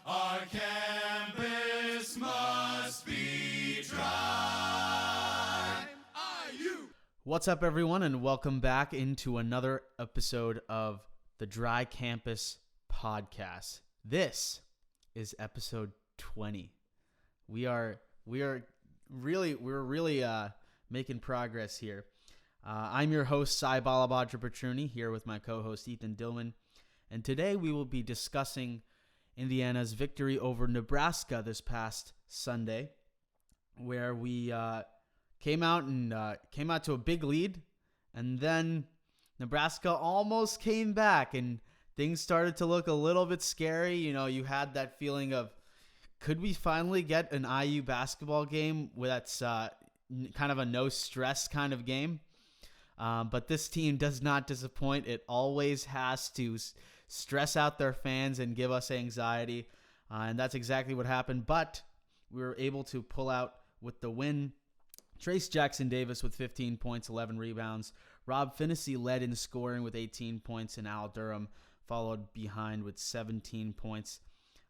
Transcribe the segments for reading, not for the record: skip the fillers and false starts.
Our campus must be dry. What's up, everyone, and welcome back into another episode of the Dry Campus Podcast. This is episode 20. We're really making progress here. I'm your host, Sai Balabadra Petruni, here with my co-host Ethan Dillman, and today we will be discussing Indiana's victory over Nebraska this past Sunday, where we came out to a big lead, and then Nebraska almost came back, and things started to look a little bit scary. You know, you had that feeling of, could we finally get an IU basketball game that's kind of a no-stress kind of game? But this team does not disappoint. It always has to stress out their fans and give us anxiety, and that's exactly what happened. But we were able to pull out with the win. Trace Jackson-Davis with 15 points, 11 rebounds. Rob Finney led in scoring with 18 points, and Al Durham followed behind with 17 points.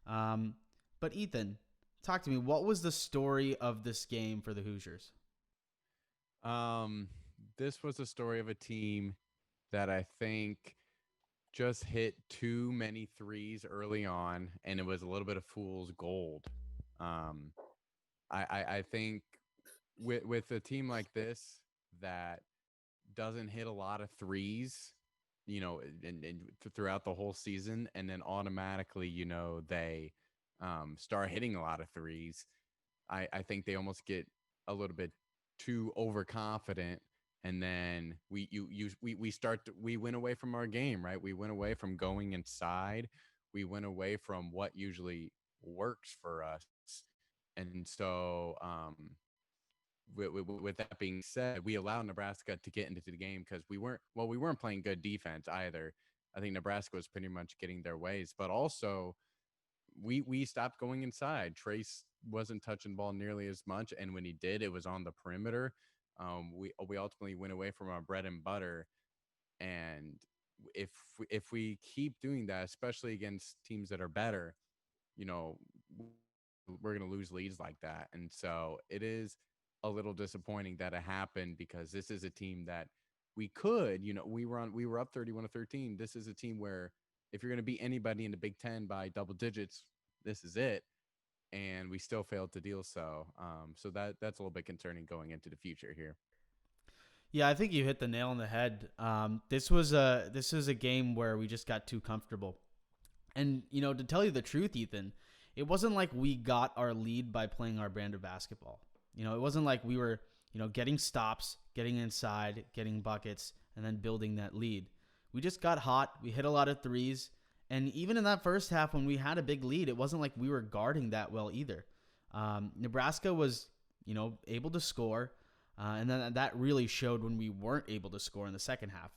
But Ethan, talk to me. What was the story of this game for the Hoosiers? This was a story of a team that I think just hit too many threes early on, and it was a little bit of fool's gold. I think with a team like this that doesn't hit a lot of threes, you know, and throughout the whole season, and then automatically, you know, they start hitting a lot of threes, I think they almost get a little bit too overconfident. And then we went away from our game, right? We went away from going inside. We went away from what usually works for us. And so with that being said, we allowed Nebraska to get into the game because we weren't playing good defense either. I think Nebraska was pretty much getting their ways, but also we stopped going inside. Trace wasn't touching the ball nearly as much, and when he did, it was on the perimeter. We ultimately went away from our bread and butter, and if we keep doing that, especially against teams that are better, you know, we're going to lose leads like that. And so it is a little disappointing that it happened, because this is a team that we could, you know, we were up 31-13. This is a team where if you're going to beat anybody in the Big Ten by double digits, this is it. And we still failed to deal so. So that's a little bit concerning going into the future here. Yeah, I think you hit the nail on the head. This was a game where we just got too comfortable. And, you know, to tell you the truth, Ethan, it wasn't like we got our lead by playing our brand of basketball. You know, it wasn't like we were, you know, getting stops, getting inside, getting buckets, and then building that lead. We just got hot. We hit a lot of threes. And even in that first half, when we had a big lead, it wasn't like we were guarding that well either. Nebraska was, you know, able to score, and then that really showed when we weren't able to score in the second half.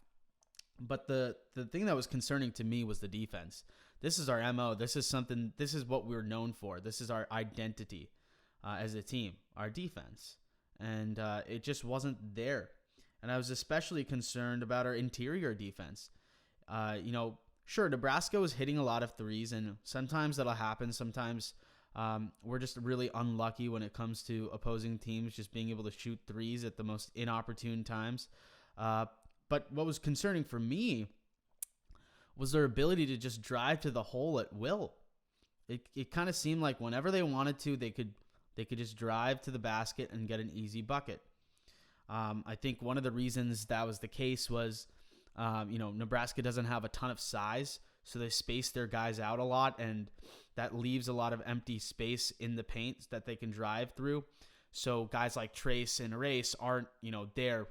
But the thing that was concerning to me was the defense. This is our MO. This is what we're known for. This is our identity as a team, our defense. And it just wasn't there. And I was especially concerned about our interior defense. You know, sure, Nebraska was hitting a lot of threes, and sometimes that'll happen. Sometimes we're just really unlucky when it comes to opposing teams just being able to shoot threes at the most inopportune times. But what was concerning for me was their ability to just drive to the hole at will. It kind of seemed like whenever they wanted to, they could just drive to the basket and get an easy bucket. I think one of the reasons that was the case was, you know, Nebraska doesn't have a ton of size, so they space their guys out a lot, and that leaves a lot of empty space in the paint that they can drive through. So guys like Trace and Race aren't, you know, there,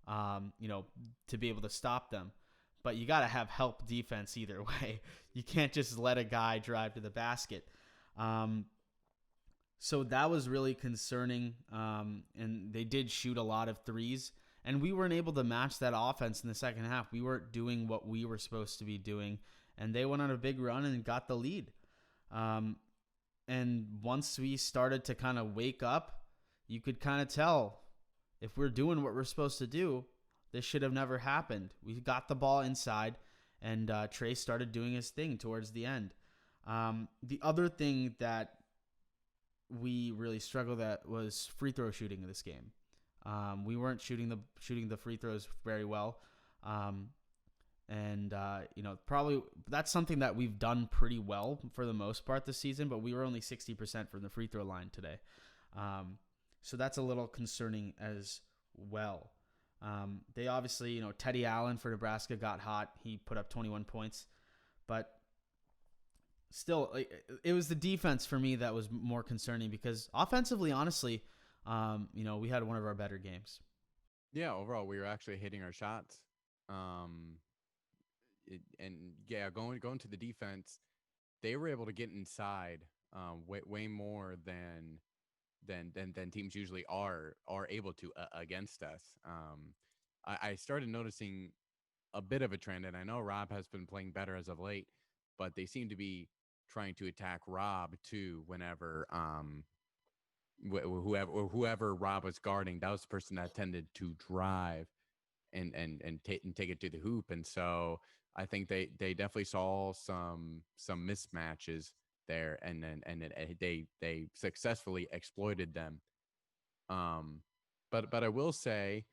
to be able to stop them. But you got to have help defense either way. You can't just let a guy drive to the basket. So that was really concerning, and they did shoot a lot of threes, and we weren't able to match that offense in the second half. We weren't doing what we were supposed to be doing, and they went on a big run and got the lead. And once we started to kind of wake up, you could kind of tell if we're doing what we're supposed to do, this should have never happened. We got the ball inside, and Trey started doing his thing towards the end. The other thing that we really struggled at was free throw shooting in this game. We weren't shooting the free throws very well. Probably that's something that we've done pretty well for the most part this season, but we were only 60% from the free throw line today. So that's a little concerning as well. They obviously, Teddy Allen for Nebraska got hot. He put up 21 points, but still, it was the defense for me that was more concerning because offensively, honestly, we had one of our better games. Yeah, overall, we were actually hitting our shots. Going to the defense, they were able to get inside way more than teams usually are able to against us. I started noticing a bit of a trend, and I know Rob has been playing better as of late, but they seem to be trying to attack Rob too whenever whoever Rob was guarding, that was the person that tended to drive and take it to the hoop. And so I think they definitely saw some mismatches there, and they successfully exploited them. But I will say,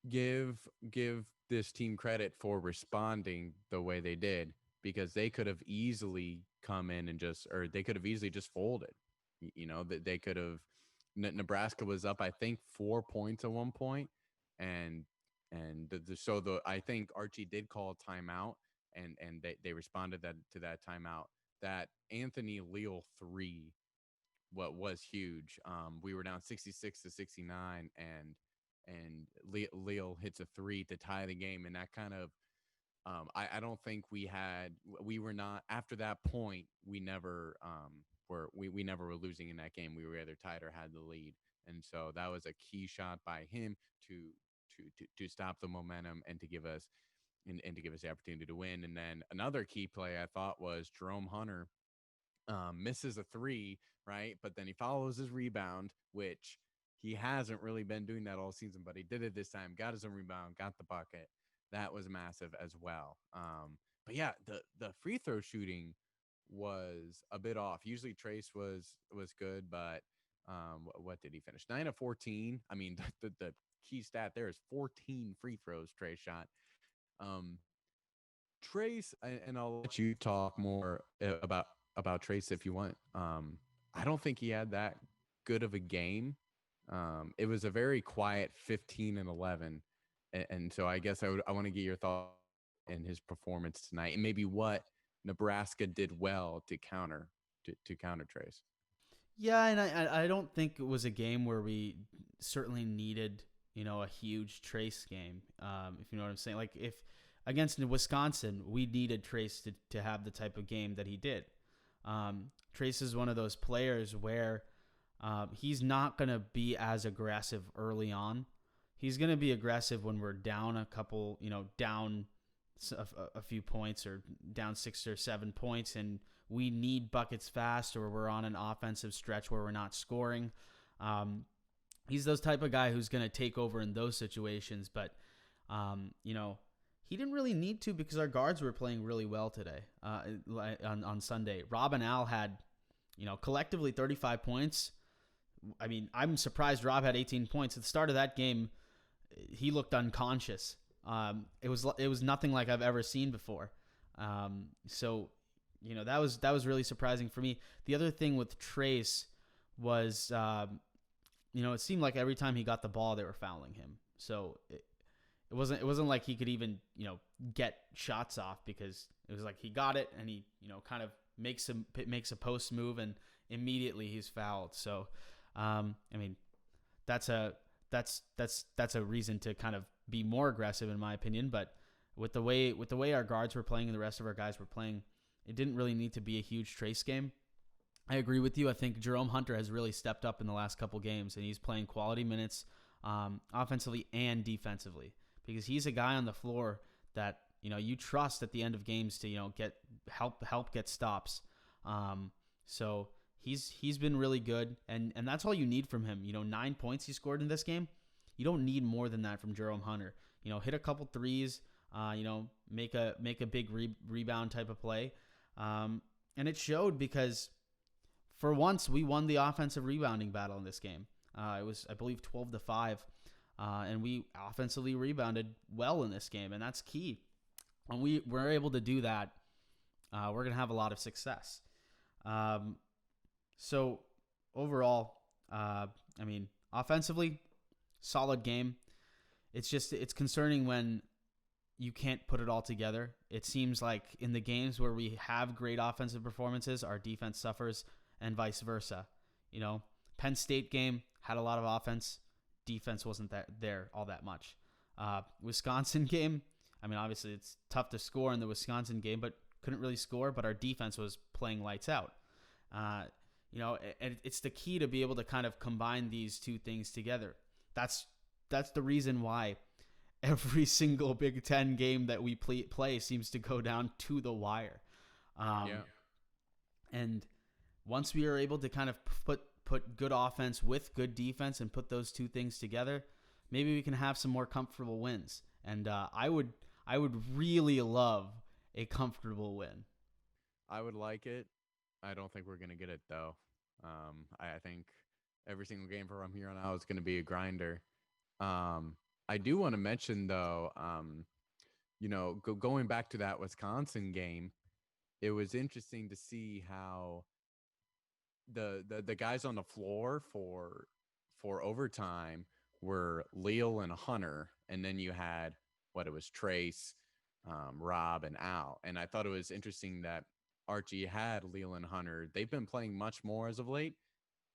give this team credit for responding the way they did, because they could have easily come in and they could have easily just folded. They could have. Nebraska was up, I think, 4 points at one point, and I think Archie did call a timeout, and they responded to that timeout. That Anthony Leal 3 was huge. We were down 66-69, and Leal hits a 3 to tie the game, and that kind of I don't think we were not, after that point, we never we never were losing in that game. We were either tied or had the lead, and so that was a key shot by him to stop the momentum and to give us and to give us the opportunity to win. And then another key play I thought was Jerome Hunter misses a 3, right? But then he follows his rebound, which he hasn't really been doing that all season, but he did it this time, got his own rebound, got the bucket. That was massive as well. But yeah, the free throw shooting was a bit off. Usually Trace was good, but what did he finish? 9 of 14. I mean, the key stat there is 14 free throws Trace shot. Trace, and I'll let you talk more about Trace if you want. I don't think he had that good of a game. It was a very quiet 15 and 11. And so I guess I want to get your thoughts in his performance tonight, and maybe what Nebraska did well to counter Trace. Yeah, and I don't think it was a game where we certainly needed, a huge Trace game, if you know what I'm saying. Like, if against Wisconsin, we needed Trace to have the type of game that he did. Trace is one of those players where he's not going to be as aggressive early on. He's going to be aggressive when we're down a couple, down a few points or down 6 or 7 points, and we need buckets fast, or we're on an offensive stretch where we're not scoring. He's those type of guy who's going to take over in those situations, but he didn't really need to, because our guards were playing really well today on Sunday. Rob and Al had, collectively 35 points. I mean, I'm surprised Rob had 18 points. At the start of that game, he looked unconscious. It was nothing like I've ever seen before. So that was really surprising for me. The other thing with Trace was, it seemed like every time he got the ball, they were fouling him. So it wasn't like he could even, get shots off, because it was like he got it and he, kind of makes a post move and immediately he's fouled. So, that's a reason to kind of be more aggressive, in my opinion. But with the way our guards were playing and the rest of our guys were playing, it didn't really need to be a huge Trace game. I agree with you. I think Jerome Hunter has really stepped up in the last couple games, and he's playing quality minutes, offensively and defensively, because he's a guy on the floor that you trust at the end of games to get help get stops. So he's been really good, and that's all you need from him. 9 points he scored in this game. You don't need more than that from Jerome Hunter. Hit a couple threes, make a big rebound type of play. And it showed because for once we won the offensive rebounding battle in this game. It was, I believe, 12-5. And we offensively rebounded well in this game, and that's key. When we're able to do that, we're going to have a lot of success. So overall, offensively, solid game. It's concerning when you can't put it all together. It seems like in the games where we have great offensive performances, our defense suffers, and vice versa. Penn State game had a lot of offense. Defense wasn't there all that much. Wisconsin game, obviously it's tough to score in the Wisconsin game, but couldn't really score, but our defense was playing lights out. And it's the key to be able to kind of combine these two things together. That's the reason why every single Big Ten game that we play seems to go down to the wire. And once we are able to kind of put good offense with good defense and put those two things together, maybe we can have some more comfortable wins. And I would really love a comfortable win. I would like it. I don't think we're going to get it, though. I think every single game from here on out is going to be a grinder. I do want to mention, though, going back to that Wisconsin game, it was interesting to see how the guys on the floor for overtime were Leal and Hunter, and then you had Trace, Rob, and Al. And I thought it was interesting that Archie had Leal and Hunter. They've been playing much more as of late,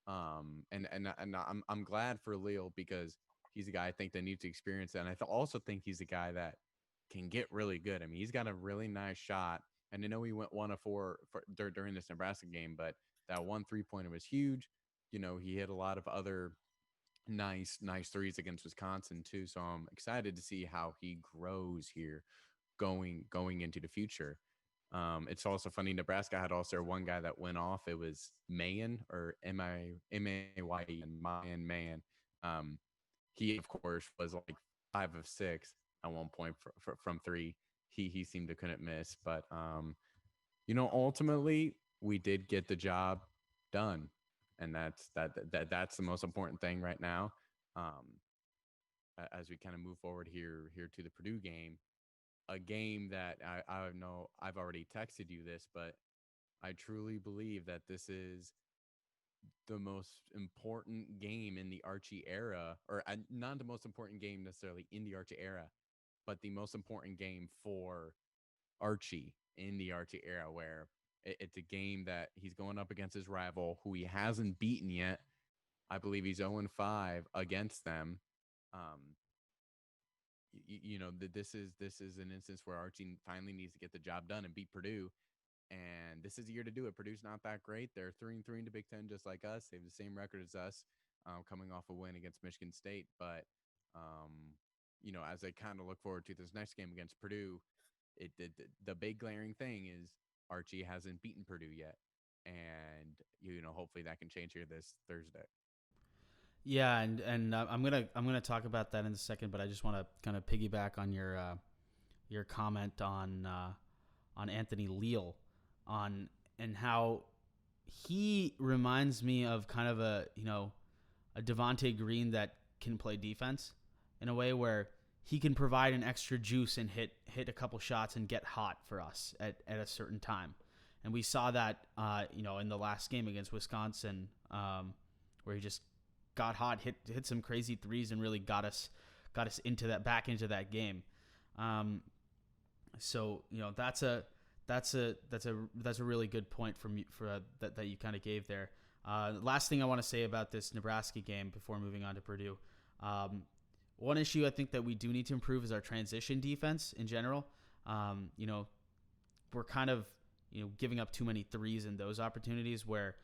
and I'm glad for Leal because he's a guy I think that needs to experience that. And I also think he's a guy that can get really good. He's got a really nice shot, and I know he went 1 of 4 during this Nebraska game, but that 1 3-pointer was huge. He hit a lot of other nice threes against Wisconsin too. So I'm excited to see how he grows here going into the future. It's also funny, Nebraska had also one guy that went off. It was Mayan, or M-A-Y-E, and Mayan. He, of course, was like 5 of 6 at one point from 3. He seemed to couldn't miss. But, ultimately, we did get the job done. And that's the most important thing right now. As we kind of move forward here to the Purdue game, a game that I know I've already texted you this, but I truly believe that this is the most important game in the Archie era, or not the most important game necessarily in the Archie era, but the most important game for Archie in the Archie era, where it's a game that he's going up against his rival who he hasn't beaten yet. I believe he's 0-5 against them. This is an instance where Archie finally needs to get the job done and beat Purdue. And this is the year to do it. Purdue's not that great. They're 3-3 in the Big Ten, just like us. They have the same record as us, coming off a win against Michigan State. But, as I kind of look forward to this next game against Purdue, the big glaring thing is Archie hasn't beaten Purdue yet. And, hopefully that can change here this Thursday. Yeah, and I'm gonna talk about that in a second, but I just want to kind of piggyback on your comment on Anthony Leal, and how he reminds me of kind of a Devontae Green that can play defense in a way where he can provide an extra juice and hit a couple shots and get hot for us at a certain time. And we saw that in the last game against Wisconsin, where he just got hot, hit some crazy threes, and really got us into that game. So that's a really good point that you kind of gave there. Last thing I want to say about this Nebraska game before moving on to Purdue. One issue I think that we do need to improve is our transition defense in general. We're kind of giving up too many threes in those opportunities where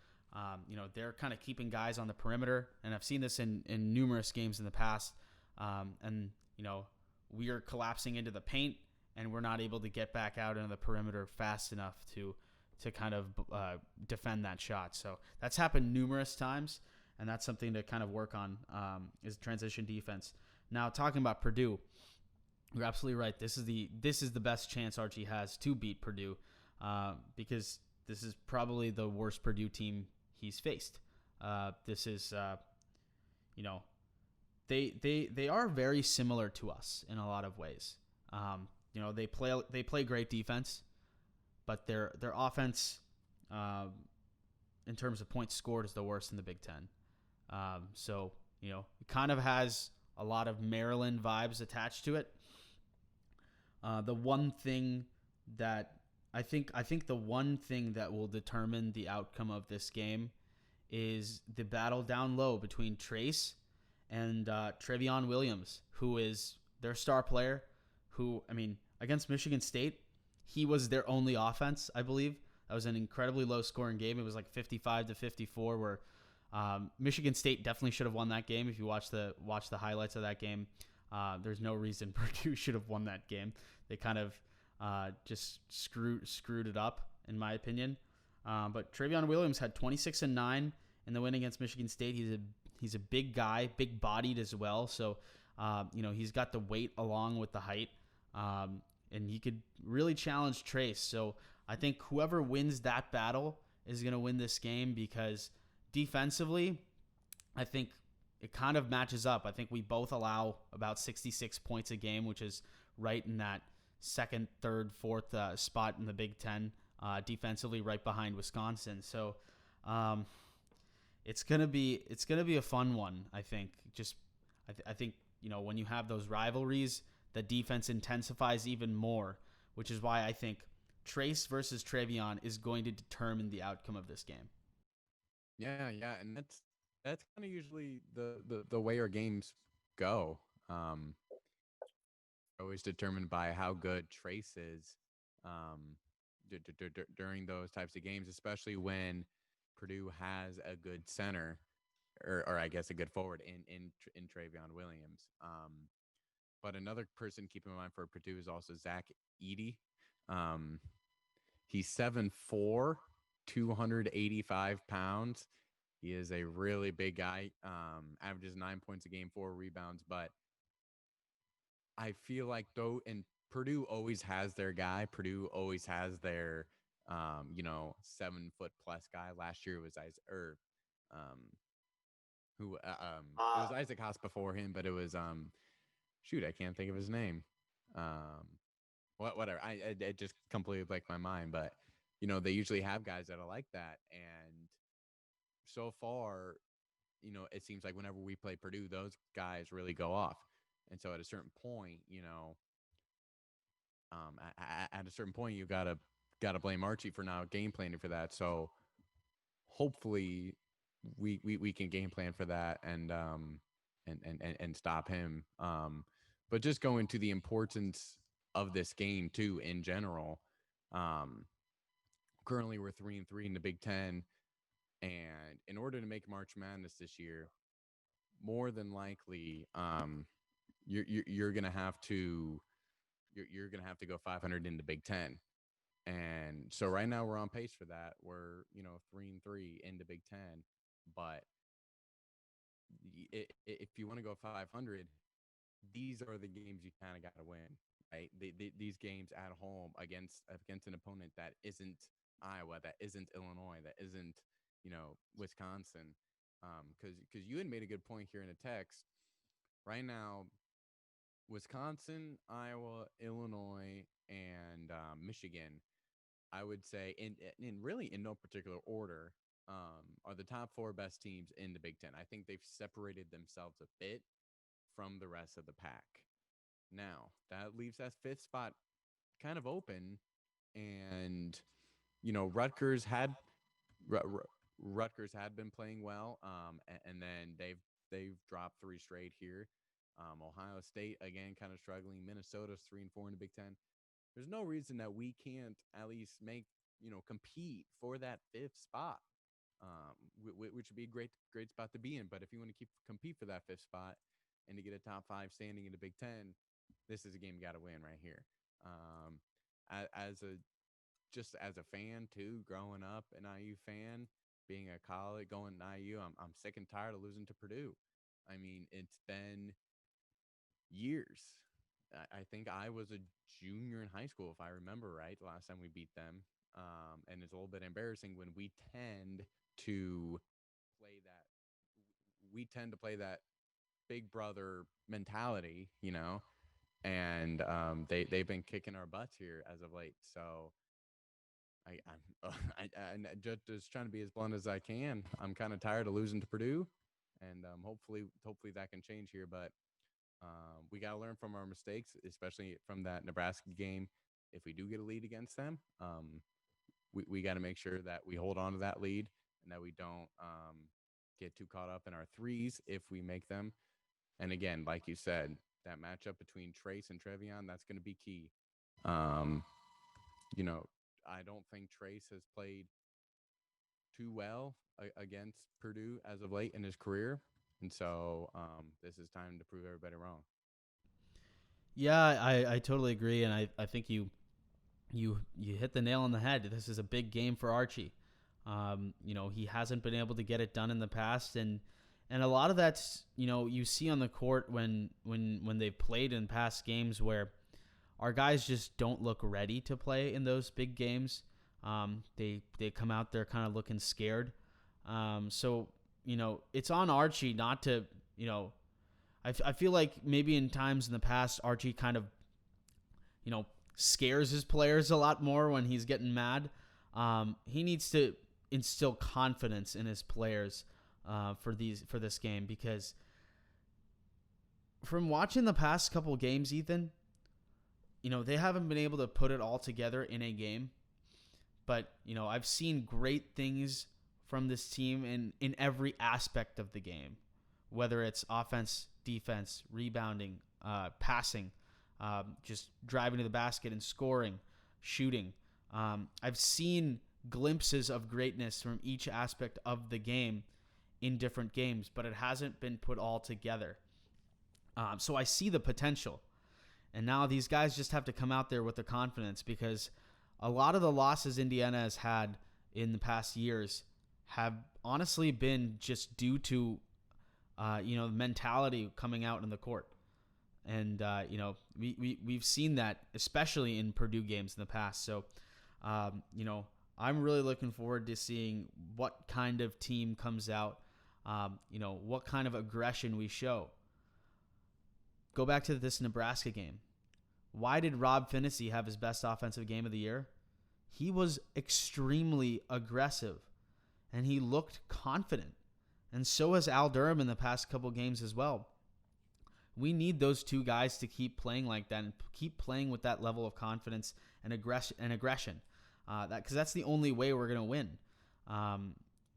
they're kind of keeping guys on the perimeter, and I've seen this in numerous games in the past. And we are collapsing into the paint, and we're not able to get back out into the perimeter fast enough to kind of defend that shot. So that's happened numerous times, and that's something to kind of work on, is transition defense. Now, talking about Purdue, you're absolutely right. This is the best chance Archie has to beat Purdue, because this is probably the worst Purdue team he's faced. This is, you know, they are very similar to us in a lot of ways. They play great defense, but their offense, in terms of points scored, is the worst in the Big Ten. So it kind of has a lot of Maryland vibes attached to it. The one thing that I think the one thing that will determine the outcome of this game is the battle down low between Trace and Trevion Williams, who is their star player. Who, I mean, against Michigan State, he was their only offense, I believe. That was an incredibly low-scoring game. It was like 55-54, where Michigan State definitely should have won that game. If you watch the highlights of that game, there's no reason Purdue should have won that game. They kind of just screwed it up, in my opinion. But Trevion Williams had 26 and 9 in the win against Michigan State. He's a big guy, big bodied as well. So he's got the weight along with the height, and he could really challenge Trace. So I think whoever wins that battle is going to win this game, because defensively, I think it kind of matches up. I think we both allow about 66 points a game, which is right in that second, third, fourth spot in the Big Ten defensively, right behind Wisconsin. So it's gonna be a fun one. I think. I think when you have those rivalries, the defense intensifies even more, which is why I think Trace versus Trevion is going to determine the outcome of this game. Yeah, and that's kind of usually the way our games go. Always determined by how good Trace is during those types of games, especially when Purdue has a good center, or I guess a good forward in Trevion Williams. But another person to keep in mind for Purdue is also Zach Edey. He's 7'4", 285 pounds. He is a really big guy. Averages 9 points a game, 4 rebounds. But I feel like and Purdue always has their guy. Purdue always has their 7-foot plus guy. Last year it was it was Isaac Haas before him, but it was I can't think of his name. Whatever. It just completely blanked my mind. But they usually have guys that are like that, and so far, it seems like whenever we play Purdue, those guys really go off. And so at a certain point, at a certain point, you gotta blame Archie for not game planning for that. So hopefully we can game plan for that and stop him. But just going to the importance of this game too in general. Currently we're 3-3 in the Big Ten, and in order to make March Madness this year, more than likely, you're gonna have to go 500 in the Big Ten. And so right now we're on pace for that. We're 3-3 in the Big Ten, but if you want to go 500, these are the games you kind of got to win, right? These games at home against an opponent that isn't Iowa, that isn't Illinois, that isn't Wisconsin, because you had made a good point here in the text. Right now, Wisconsin, Iowa, Illinois, and Michigan, I would say, in really in no particular order, are the top 4 best teams in the Big Ten. I think they've separated themselves a bit from the rest of the pack. Now, that leaves that 5th spot kind of open, and Rutgers had been playing well, and then they've dropped 3 straight here. Ohio State again kind of struggling. Minnesota's 3-4 in the Big Ten. There's no reason that we can't at least compete for that 5th spot, which would be a great spot to be in. But if you want to compete for that 5th spot and to get a top 5 standing in the Big Ten, this is a game you got to win right here. As a fan too, growing up an IU fan, being a college going to IU, I'm sick and tired of losing to Purdue. I mean, it's been years. I think I was a junior in high school, if I remember right, the last time we beat them. And it's a little bit embarrassing when to play that we tend to play that big brother mentality, and they've been kicking our butts here as of late. So I'm just trying to be as blunt as I can. I'm kind of tired of losing to Purdue, and hopefully that can change here. But we got to learn from our mistakes, especially from that Nebraska game. If we do get a lead against them, we got to make sure that we hold on to that lead and that we don't get too caught up in our threes if we make them. And again, like you said, that matchup between Trace and Trevion, that's going to be key. Um, I don't think Trace has played too well against Purdue as of late in his career. And so this is time to prove everybody wrong. Yeah, I totally agree, and I think you hit the nail on the head. This is a big game for Archie. He hasn't been able to get it done in the past, and a lot of that's you see on the court when they've played in past games where our guys just don't look ready to play in those big games. They come out there kind of looking scared. So it's on Archie not to I feel like maybe in times in the past Archie kind of scares his players a lot more when he's getting mad. He needs to instill confidence in his players for this game, because from watching the past couple games, Ethan, they haven't been able to put it all together in a game. But I've seen great things from this team in every aspect of the game, whether it's offense, defense, rebounding, passing, just driving to the basket and scoring, shooting. I've seen glimpses of greatness from each aspect of the game in different games, but it hasn't been put all together. So I see the potential. And now these guys just have to come out there with the confidence, because a lot of the losses Indiana has had in the past years have honestly been just due to, mentality coming out in the court. And, we've seen that, especially in Purdue games in the past. So, I'm really looking forward to seeing what kind of team comes out, what kind of aggression we show. Go back to this Nebraska game. Why did Rob Finney have his best offensive game of the year? He was extremely aggressive, and he looked confident. And so has Al Durham in the past couple games as well. We need those two guys to keep playing like that and keep playing with that level of confidence and aggression. Because that's the only way we're going to win.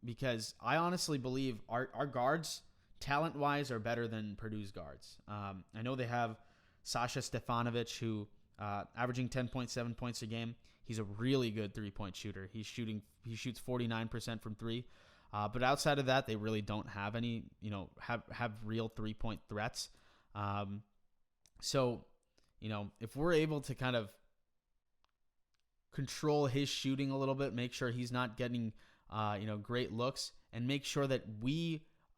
Because I honestly believe our guards, talent-wise, are better than Purdue's guards. I know they have Sasha Stefanovic, who averaging 10.7 points a game. He's a really good three-point shooter. He shoots 49% from three. But outside of that, they really don't have any, have real three-point threats. So, if we're able to kind of control his shooting a little bit, make sure he's not getting, great looks, and make sure that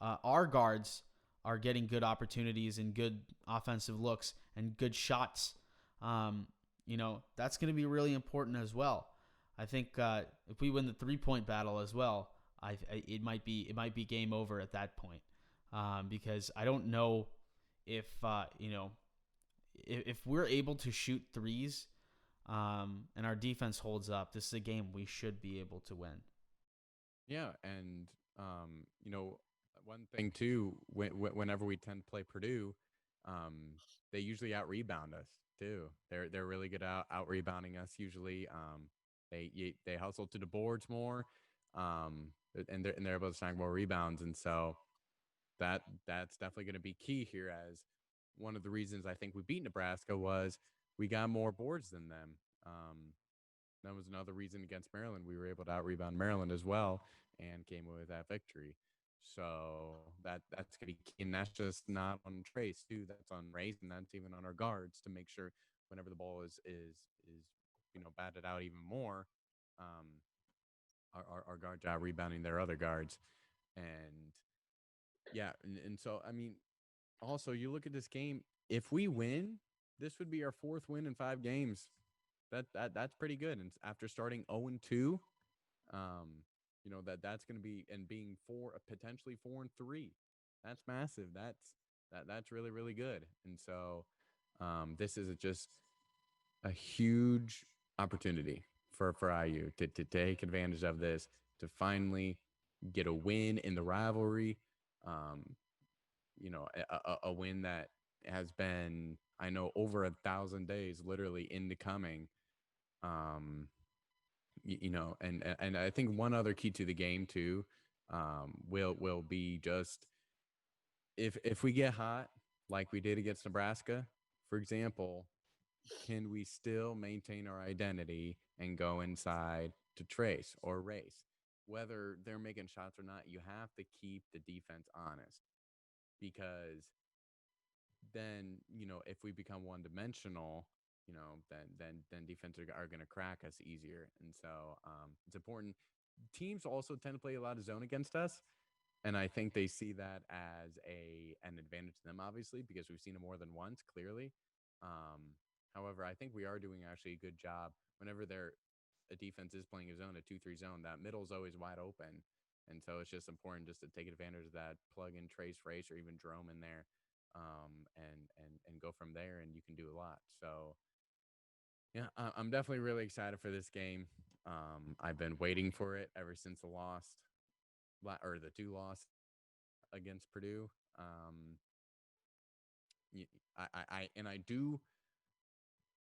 our guards are getting good opportunities and good offensive looks and good shots, that's going to be really important as well. I think if we win the 3-point battle as well, it might be game over at that point, because I don't know if if we're able to shoot threes, and our defense holds up, this is a game we should be able to win. Yeah, and one thing too, whenever we tend to play Purdue, they usually out rebound us too. They're really good out rebounding us usually. They hustle to the boards more, and they're able to snag more rebounds, and so that's definitely going to be key here. As one of the reasons I think we beat Nebraska was we got more boards than them. That was another reason against Maryland. We were able to out rebound Maryland as well and came away with that victory. So that's gonna be key. And that's just not on Trace too. That's on Race, and that's even on our guards to make sure whenever the ball is batted out even more, our guards out rebounding their other guards. And yeah, and so I mean, also you look at this game, if we win, this would be our fourth win in 5 games. that's pretty good. And after starting 0-2, that's going to be, and being potentially 4-3, that's massive. That's really really good. And so, this is just a huge opportunity for IU to take advantage of this, to finally get a win in the rivalry. Um, a win that has been, I know, over 1,000 days literally in the coming. Um, and I think one other key to the game too, will be just, if we get hot like we did against Nebraska, for example, can we still maintain our identity and go inside to trace or race? Whether they're making shots or not, you have to keep the defense honest, because then, if we become one dimensional, then defense are going to crack us easier. And so, it's important. Teams also tend to play a lot of zone against us, and I think they see that as an advantage to them, obviously, because we've seen it more than once, clearly. However, I think we are doing actually a good job whenever a defense is playing a zone, a 2-3 zone. That middle is always wide open, and so it's just important just to take advantage of that, plug in trace, race, or even Jerome in there, and go from there, and you can do a lot. So yeah, I'm definitely really excited for this game. I've been waiting for it ever since the two loss against Purdue. I do.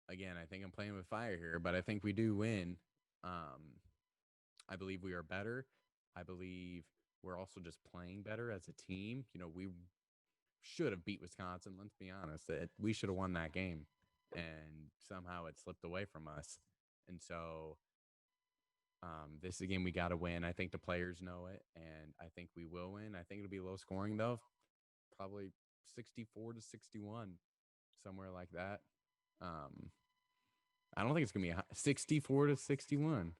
Again, I think I'm playing with fire here, but I think we do win. I believe we are better. I believe we're also just playing better as a team. We should have beat Wisconsin. Let's be honest. We should have won that game, and somehow it slipped away from us. And so, this is a game we got to win. I think the players know it, and I think we will win. I think it'll be low scoring, though, probably 64-61, somewhere like that. I don't think it's gonna be 64-61.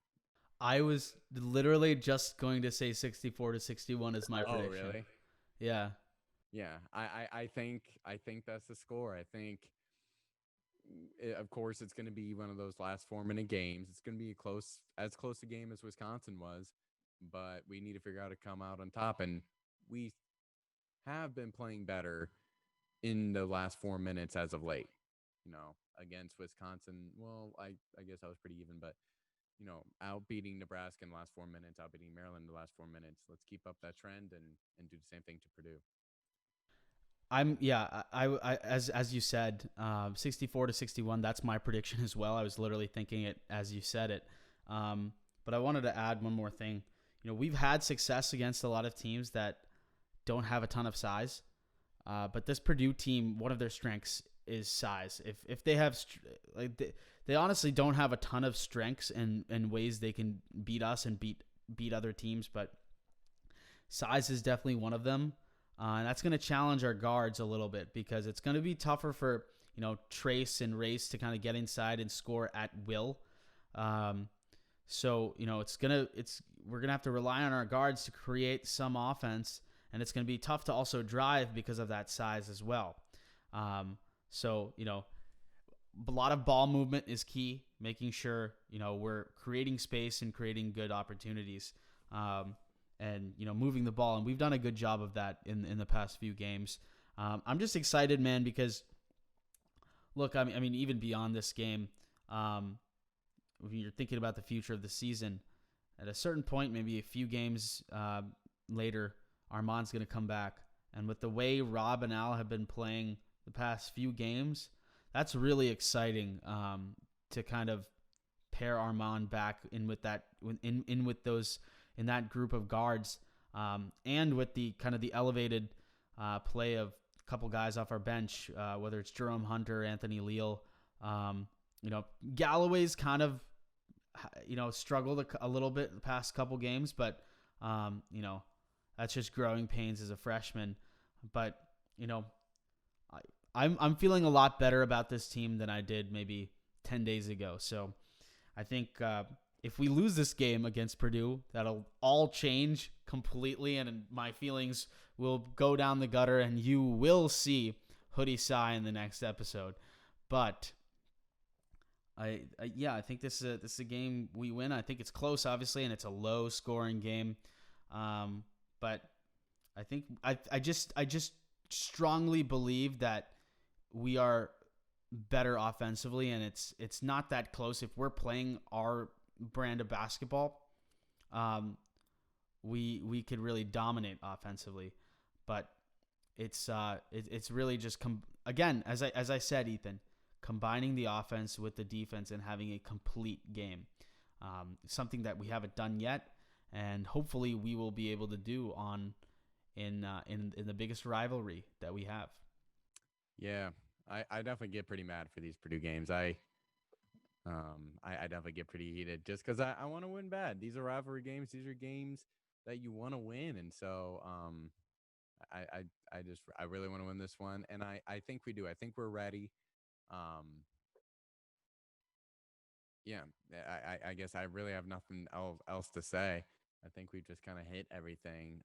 I was literally just going to say 64-61 is my prediction. Oh, really? Yeah. Yeah, I think that's the score. I think, of course, it's going to be one of those last 4-minute games. It's going to be as close a game as Wisconsin was, but we need to figure out to come out on top. And we have been playing better in the last 4 minutes as of late. Against Wisconsin, well, I guess I was pretty even, but outbeating Nebraska in the last 4 minutes, outbeating Maryland in the last 4 minutes. Let's keep up that trend and do the same thing to Purdue. I as you said, 64-61. That's my prediction as well. I was literally thinking it as you said it. But I wanted to add one more thing. We've had success against a lot of teams that don't have a ton of size. But this Purdue team, one of their strengths is size. If they have they honestly don't have a ton of strengths and ways they can beat us and beat other teams, but size is definitely one of them. And that's going to challenge our guards a little bit, because it's going to be tougher for Trace and Race to kind of get inside and score at will. So we're gonna have to rely on our guards to create some offense, and it's going to be tough to also drive because of that size as well. So a lot of ball movement is key, making sure we're creating space and creating good opportunities. And moving the ball, and we've done a good job of that in the past few games. I'm just excited, man, because look, I mean, even beyond this game, when you're thinking about the future of the season, at a certain point, maybe a few games later, Armand's going to come back, and with the way Rob and Al have been playing the past few games, that's really exciting to kind of pair Armand back in with that with those. In that group of guards, and with the kind of the elevated play of a couple guys off our bench, whether it's Jerome Hunter, Anthony Leal. Galloway's kind of struggled a little bit the past couple games, but that's just growing pains as a freshman. But I'm feeling a lot better about this team than I did maybe 10 days ago. So I think if we lose this game against Purdue, that'll all change completely, and my feelings will go down the gutter, and you will see Hoodie Sai in the next episode. But I think this is a game we win. I think it's close, obviously, and it's a low scoring game. But I think I just strongly believe that we are better offensively, and it's not that close. If we're playing our brand of basketball, we could really dominate offensively. But it's really just again, as I said, Ethan, combining the offense with the defense and having a complete game, something that we haven't done yet, and hopefully we will be able to do in the biggest rivalry that we have. Yeah, I definitely get pretty mad for these Purdue games. I definitely get pretty heated just because I want to win bad. These are rivalry games. These are games that you want to win, and so I really want to win this one, and I think we do. I think we're ready. Yeah, I guess I really have nothing else to say. I think we just kind of hit everything.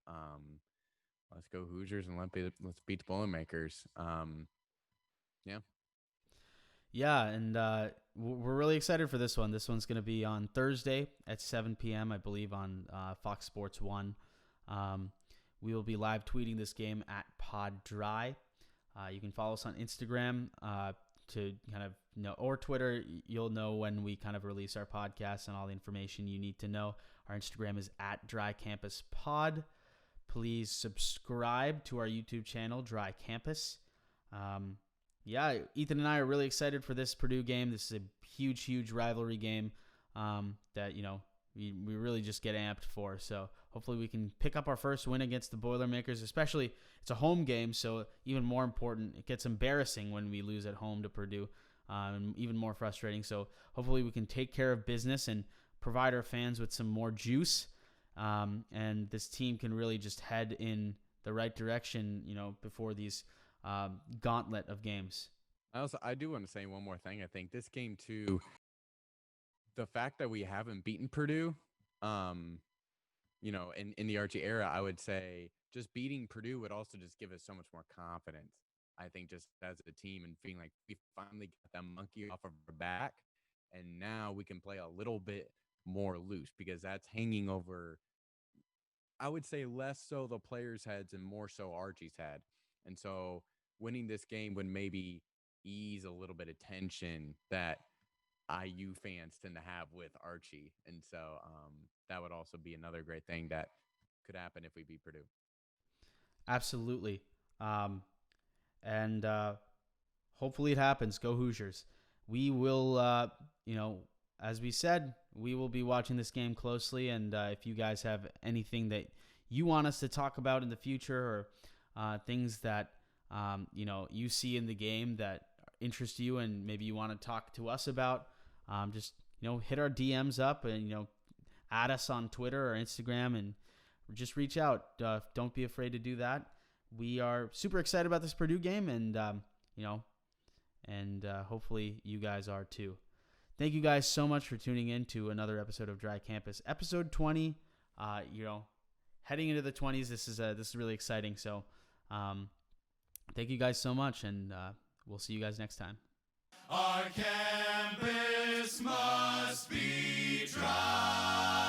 Let's go Hoosiers and let's beat the Boilermakers. Yeah. Yeah, and we're really excited for this one. This one's going to be on Thursday at 7 p.m., I believe, on Fox Sports 1. We will be live tweeting this game at PodDry. You can follow us on Instagram to kind of know, or Twitter. You'll know when we kind of release our podcast and all the information you need to know. Our Instagram is at Dry Campus Pod. Please subscribe to our YouTube channel, Dry Campus. Yeah, Ethan and I are really excited for this Purdue game. This is a huge rivalry game that, we really just get amped for. So hopefully we can pick up our first win against the Boilermakers, especially it's a home game. So even more important, it gets embarrassing when we lose at home to Purdue, and even more frustrating. So hopefully we can take care of business and provide our fans with some more juice. And this team can really just head in the right direction, before these gauntlet of games. I do want to say one more thing. I think this game too, the fact that we haven't beaten Purdue, in the Archie era, I would say just beating Purdue would also just give us so much more confidence. I think just as a team and feeling like we finally got that monkey off of our back, and now we can play a little bit more loose because that's hanging over, I would say, less so the players' heads and more so Archie's head. And so winning this game would maybe ease a little bit of tension that IU fans tend to have with Archie. And so that would also be another great thing that could happen if we beat Purdue. Absolutely. And hopefully it happens. Go Hoosiers. We will, as we said, we will be watching this game closely. And if you guys have anything that you want us to talk about in the future, or things that, you see in the game that interest you and maybe you want to talk to us about, just, hit our DMs up and, add us on Twitter or Instagram and just reach out. Don't be afraid to do that. We are super excited about this Purdue game, and, hopefully you guys are too. Thank you guys so much for tuning in to another episode of Dry Campus, episode 20. Heading into the 20s, this is really exciting. So, thank you guys so much, and we'll see you guys next time. Our campus must be dry.